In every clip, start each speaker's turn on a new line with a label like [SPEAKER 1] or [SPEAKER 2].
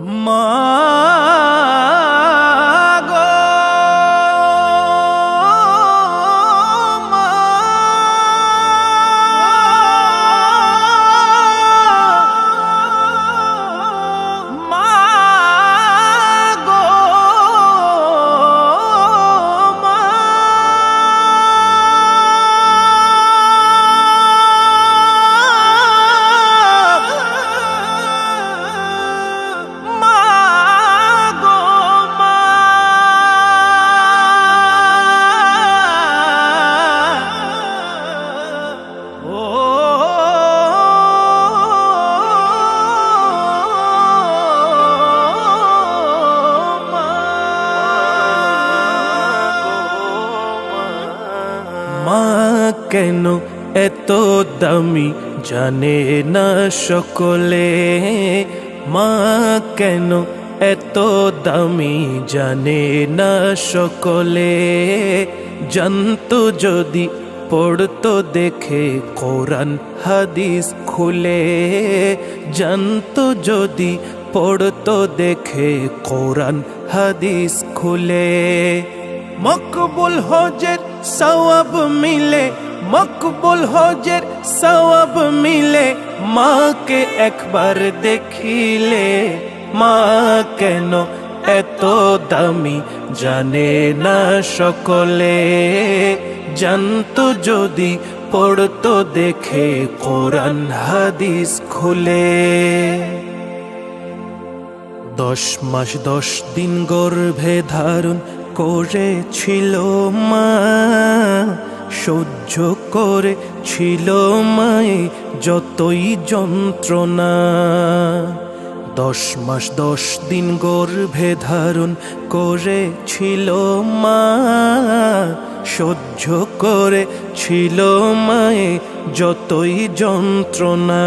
[SPEAKER 1] মা গো মা, মা গো মা, মা কেন এত দামি জানে না সকলে, মা কেন এত দামি জানে না সকলে। জানতো যদি পড়তো দেখে কোরআন হাদিস খুলে, জানতো যদি পড়তো দেখে কোরআন হাদিস খুলে। মকবুল হজের সওয়াব মিলে, মকবুল হজের সওয়াব মিলে, মাকে একবার দেখিলে। মা কেন এত দামি জানে না সকলে, জানতো যদি পড়তো দেখে কোরআন হাদিস খুলে। 10 মাস 10 দিন গর্ভে ধারণ করেছিল মা, সহ্য করেছিল মায়ে যতই যন্ত্রণা। 10 মাস 10 দিন গর্ভে ধারণ করেছিল মা, সহ্য করেছিল মায়ে যতই যন্ত্রণা।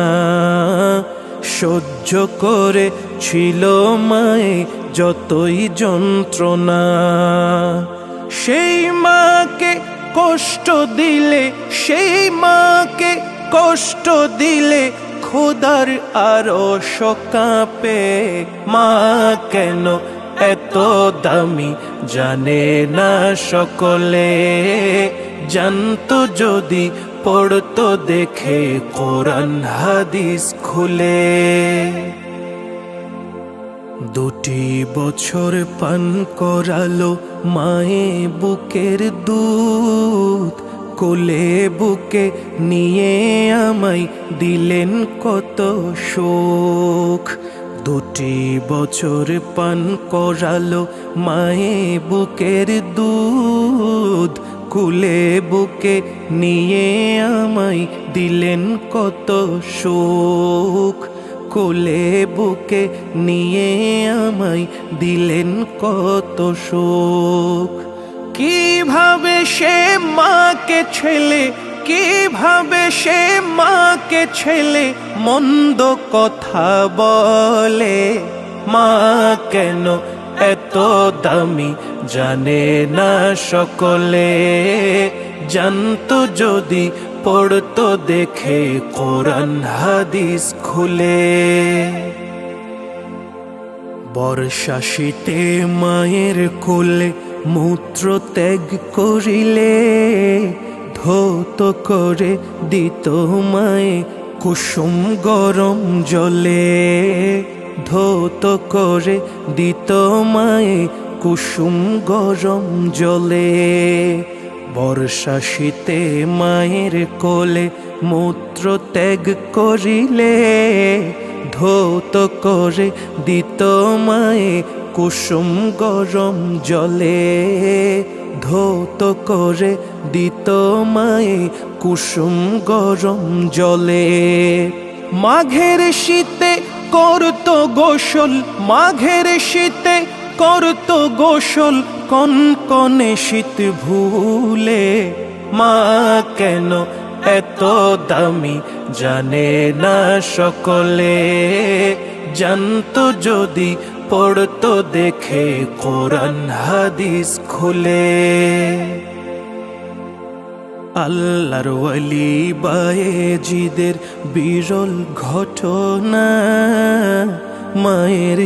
[SPEAKER 1] সহ্য করেছিল মায়ে যতই যন্ত্রণা। সেই মাকে কষ্ট দিলে, সেই মাকে কষ্ট দিলে খোদার আরশ কাঁপে। মা কেন এত দামি জানে না সকলে, জানতো যদি পড়তো দেখে কোরআন হাদিস খুলে। 2 বছর পান করালো মায়ে বুকের দুধ, কোলে বুকে নিয়ে আমায় দিলেন কত সুখ। 2 বছর পান করালো মায়ে বুকের দুধ, কুলে বুকে নিয়ে আমায় দিলেন কত সুখ। কোলে বুকে নিয়ে আমায় দিলেন কত সুখ। কিভাবে সে মাকে ছেলে, কিভাবে সে মাকে ছেলে মন্দ কথা বলে। মা কেন এত দামি জানে না সকলে, জানতো যদি পড়তো দেখে কোরআন হাদিস খুলে। বর্ষা শীতে মায়ের কোলে মূত্র ত্যাগ করিলে, ধৌত করে দিত মায়ে কুসুম গরম জলে। ধৌত করে দিত মায়ে কুসুম গরম জলে। বর্ষা শীতে মায়ের কোলে মূত্র ত্যাগ করিলে, ধৌত করে দিত মায়ে কুসুম গরম জলে। ধৌত করে দিত মায়ে কুসুম গরম জলে। মাঘের শীতে করতো গোসল, মাঘের শীতে করতো গোসল কনকনে শীত ভুলে। মা কেন এত দামি জানে না সকলে, জানতো যদি পড়তো দেখে কোরআন হাদিস খুলে। আল্লাহর ওয়ালি বায়েজিদের বিরল ঘটনা, মায়ের